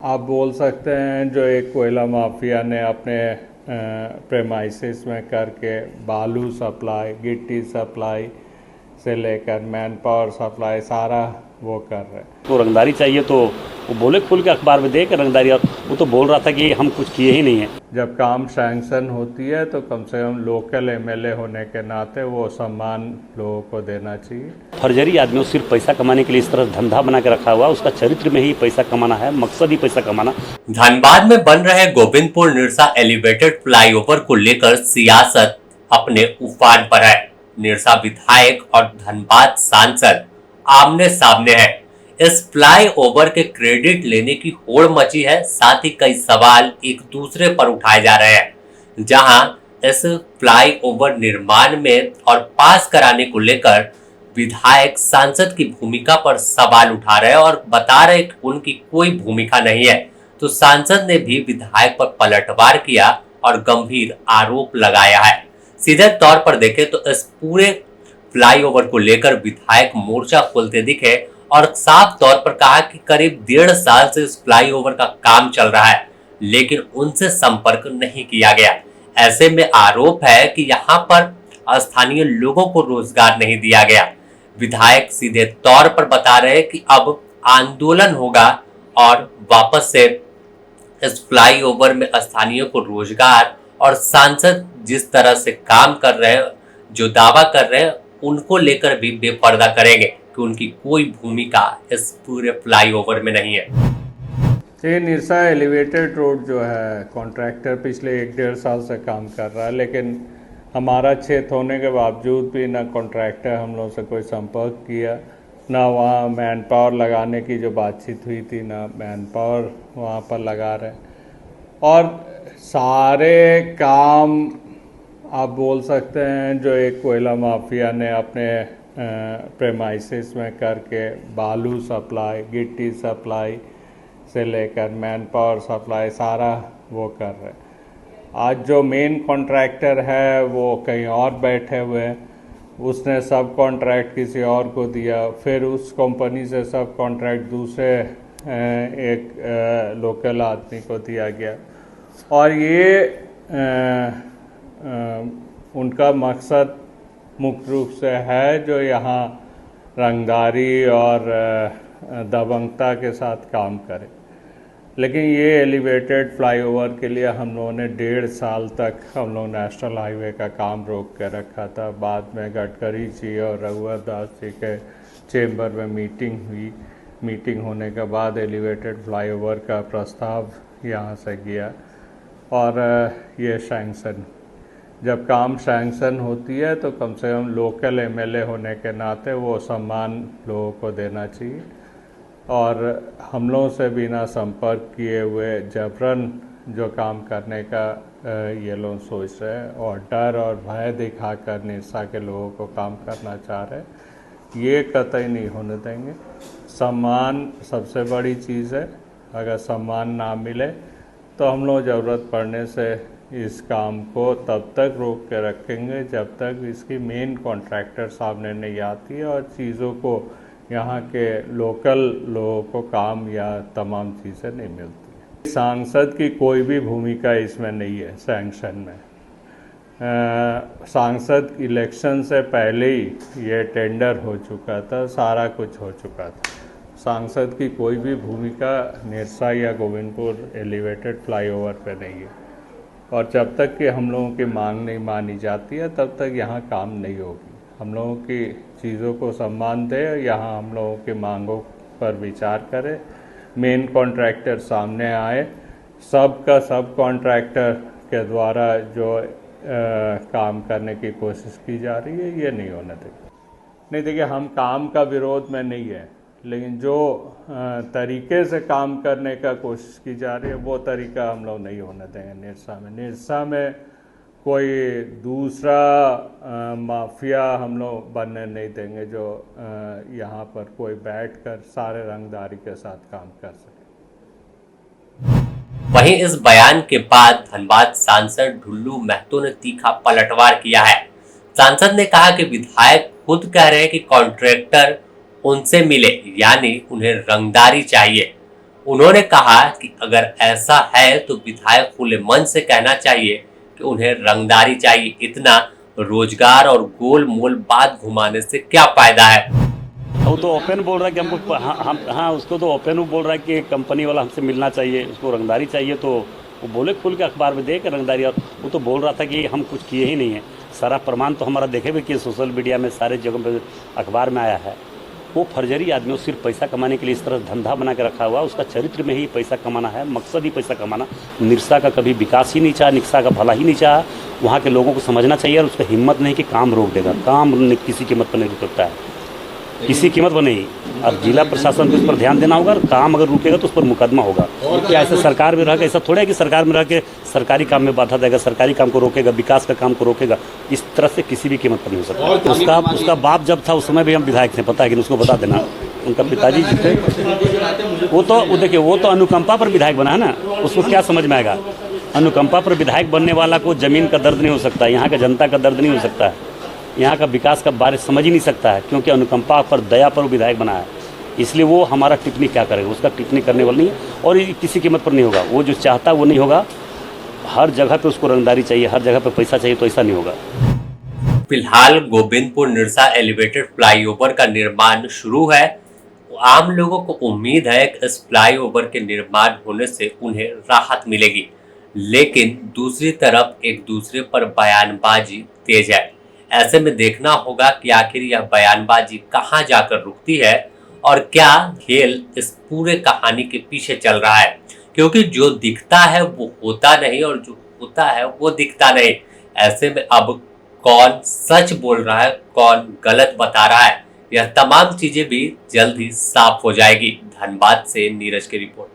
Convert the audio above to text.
आप बोल सकते हैं जो एक कोयला माफिया ने अपने प्रेमाइसिस में करके बालू सप्लाई, गिट्टी सप्लाई से लेकर मैन पावर सप्लाई सारा वो कर रहे हैं। तो रंगदारी चाहिए तो वो बोले खुल के अखबार में दे के रंगदारी। वो तो बोल रहा था कि हम कुछ किए ही नहीं है। जब काम सैंक्शन होती है तो कम से कम लोकल एमएलए होने के नाते वो सम्मान लोगों को देना चाहिए। फर्जरी आदमी सिर्फ पैसा कमाने के लिए इस तरह धंधा बना के रखा हुआ, उसका चरित्र में ही पैसा कमाना है, मकसद ही पैसा कमाना। धनबाद में बन रहे गोविंदपुर निरसा एलिवेटेड फ्लाईओवर को लेकर सियासत अपने उफान पर है। निरसा विधायक और धनबाद सांसद आमने सामने है। इस फ्लाईओवर के क्रेडिट लेने की होड़ मची है। साथ ही कई सवाल एक दूसरे पर उठाए जा रहे हैं। जहां इस फ्लाईओवर निर्माण में और पास कराने को लेकर विधायक सांसद की भूमिका पर सवाल उठा रहे हैं और बता रहे कि उनकी कोई भूमिका नहीं है, तो सांसद ने भी विधायक पर पलटवार किया और गंभीर आरोप लगाया है। सीधे तौर पर देखें तो इस पूरे फ्लाईओवर को लेकर विधायक मोर्चा खोलते दिखे और साफ तौर पर कहा कि करीब 1.5 साल से इस फ्लाईओवर का काम चल रहा है, लेकिन उनसे संपर्क नहीं किया गया। ऐसे में आरोप है कि यहाँ पर स्थानीय लोगों को रोजगार नहीं दिया गया। विधायक सीधे तौर पर बता रहे हैं कि अब आंदोलन होगा और वापस से इस फ्लाईओवर में स्थानीय को रोजगार, और सांसद जिस तरह से काम कर रहे हैं, जो दावा कर रहे हैं, उनको लेकर भी बेपर्दा करेंगे कि उनकी कोई भूमिका इस पूरे फ्लाईओवर में नहीं है। ये निरसा एलिवेटेड रोड जो है कॉन्ट्रैक्टर पिछले 1-1.5 साल से काम कर रहा है, लेकिन हमारा क्षेत्र होने के बावजूद भी ना कॉन्ट्रैक्टर हम लोग से कोई संपर्क किया, ना वहाँ मैन पावर लगाने की जो बातचीत हुई थी, ना मैन पावर वहाँ पर लगा रहे। और सारे काम आप बोल सकते हैं जो एक कोयला माफिया ने अपने प्रेमाइसिस में करके बालू सप्लाई, गिट्टी सप्लाई से लेकर मैन पावर सप्लाई सारा वो कर रहे हैं। आज जो मेन कॉन्ट्रैक्टर है वो कहीं और बैठे हुए हैं, उसने सब कॉन्ट्रैक्ट किसी और को दिया, फिर उस कंपनी से सब कॉन्ट्रैक्ट दूसरे एक लोकल आदमी को दिया गया। और ये उनका मकसद मुख्य रूप से है जो यहाँ रंगदारी और दबंगता के साथ काम करे। लेकिन ये एलिवेटेड फ्लाईओवर के लिए हम लोगों ने 1.5 साल तक हम लोग नेशनल हाईवे का काम रोक के रखा था। बाद में गडकरी जी और रघुवर दास जी के चेंबर में मीटिंग हुई। मीटिंग होने के बाद एलिवेटेड फ्लाईओवर का प्रस्ताव यहाँ से गया और ये सैंक्शन। जब काम सैंक्शन होती है तो कम से कम लोकल एमएलए होने के नाते वो सम्मान लोगों को देना चाहिए। और हम लोगों से बिना संपर्क किए हुए जबरन जो काम करने का ये लोग सोच रहे हैं और डर और भय दिखाकर निरसा के लोगों को काम करना चाह रहे हैं, ये कतई नहीं होने देंगे। सम्मान सबसे बड़ी चीज़ है। अगर सम्मान ना मिले तो हम लोग ज़रूरत पड़ने से इस काम को तब तक रोक के रखेंगे जब तक इसकी मेन कॉन्ट्रैक्टर सामने नहीं आती है और चीज़ों को यहाँ के लोकल लोगों को काम या तमाम चीज़ें नहीं मिलती। सांसद की कोई भी भूमिका इसमें नहीं है सैंक्शन में। सांसद इलेक्शन से पहले ही ये टेंडर हो चुका था, सारा कुछ हो चुका था। सांसद की कोई भी भूमिका निरसा या गोविंदपुर एलिवेटेड फ्लाईओवर पे नहीं है। और जब तक कि हम लोगों की मांग नहीं मानी जाती है तब तक यहाँ काम नहीं होगी। हम लोगों की चीज़ों को सम्मान दे, यहाँ हम लोगों की मांगों पर विचार करें, मेन कॉन्ट्रैक्टर सामने आए, सब का सब कॉन्ट्रैक्टर के द्वारा जो काम करने की कोशिश की जा रही है ये नहीं होने देंगे। नहीं देखिए, हम काम का विरोध में नहीं है, लेकिन जो तरीके से काम करने का कोशिश की जा रही है वो तरीका हम लोग नहीं होने देंगे निरसा में। निरसा में कोई दूसरा माफिया हम लोग बनने नहीं देंगे जो यहाँ पर कोई बैठकर सारे रंगदारी के साथ काम कर सके। वहीं इस बयान के बाद धनबाद सांसद ढुल्लू महतो ने तीखा पलटवार किया है। सांसद ने कहा कि विधायक खुद कह रहे हैं कि कॉन्ट्रैक्टर उनसे मिले, यानी उन्हें रंगदारी चाहिए। उन्होंने कहा कि अगर ऐसा है तो विधायक खुले मन से कहना चाहिए कि उन्हें रंगदारी चाहिए, इतना रोजगार और गोल मोल बात घुमाने से क्या फायदा है। वो तो ओपन बोल रहा है कि हमको हाँ उसको तो ओपन वो बोल रहा है कि कंपनी वाला हमसे मिलना चाहिए, उसको रंगदारी चाहिए, तो वो बोले खुल के अखबार में दे के रंगदारी। और वो तो बोल रहा था कि हम कुछ किए ही नहीं है, सारा प्रमाण तो हमारा देखे भी कि सोशल मीडिया में सारे जगह पे अखबार में आया है। वो फर्जरी आदमी, सिर्फ पैसा कमाने के लिए इस तरह धंधा बना के रखा हुआ, उसका चरित्र में ही पैसा कमाना है, मकसद ही पैसा कमाना। निरसा का कभी विकास ही नहीं चाहा, निरसा का भला ही नहीं चाहा। वहाँ के लोगों को समझना चाहिए और उसका हिम्मत नहीं कि काम रोक देगा, काम किसी कीमत पर नहीं रुक सकता है, किसी कीमत पर नहीं। अब जिला प्रशासन को इस पर ध्यान देना होगा, काम अगर रुकेगा तो उस पर मुकदमा होगा। क्या ऐसे सरकार में रह के ऐसा थोड़ा है कि सरकार में रह के सरकारी काम में बाधा देगा, सरकारी काम को रोकेगा, विकास का काम को रोकेगा। इस तरह से किसी भी कीमत पर नहीं हो सकता। उसका बाप जब था उस समय भी हम विधायक थे, पता है कि उसको बता देना। उनका पिताजी जी थे, वो देखिए वो तो अनुकंपा पर विधायक बना है ना, उसको क्या समझ में आएगा। अनुकंपा पर विधायक बनने वाला को जमीन का दर्द नहीं हो सकता, यहाँ का जनता का दर्द नहीं हो सकता है, यहाँ का विकास का बारे समझ ही नहीं सकता है, क्योंकि अनुकंपा पर दया पर विधायक बना है। इसलिए वो हमारा टिप्पणी क्या करेगा, उसका टिप्पणी करने वाला नहीं है और ये किसी कीमत पर नहीं होगा। वो जो चाहता है वो नहीं होगा। हर जगह पे उसको रंगदारी चाहिए, हर जगह पे पैसा चाहिए, तो ऐसा नहीं होगा। फिलहाल गोविंदपुर निरसा एलिवेटेड फ्लाईओवर का निर्माण शुरू है। आम लोगों को उम्मीद है कि इस फ्लाईओवर के निर्माण होने से उन्हें राहत मिलेगी, लेकिन दूसरी तरफ एक दूसरे पर बयानबाजी तेज है। ऐसे में देखना होगा कि आखिर यह बयानबाजी कहां जाकर रुकती है और क्या खेल इस पूरे कहानी के पीछे चल रहा है, क्योंकि जो दिखता है वो होता नहीं और जो होता है वो दिखता नहीं। ऐसे में अब कौन सच बोल रहा है, कौन गलत बता रहा है, यह तमाम चीजें भी जल्द ही साफ हो जाएगी। धनबाद से नीरज की रिपोर्ट।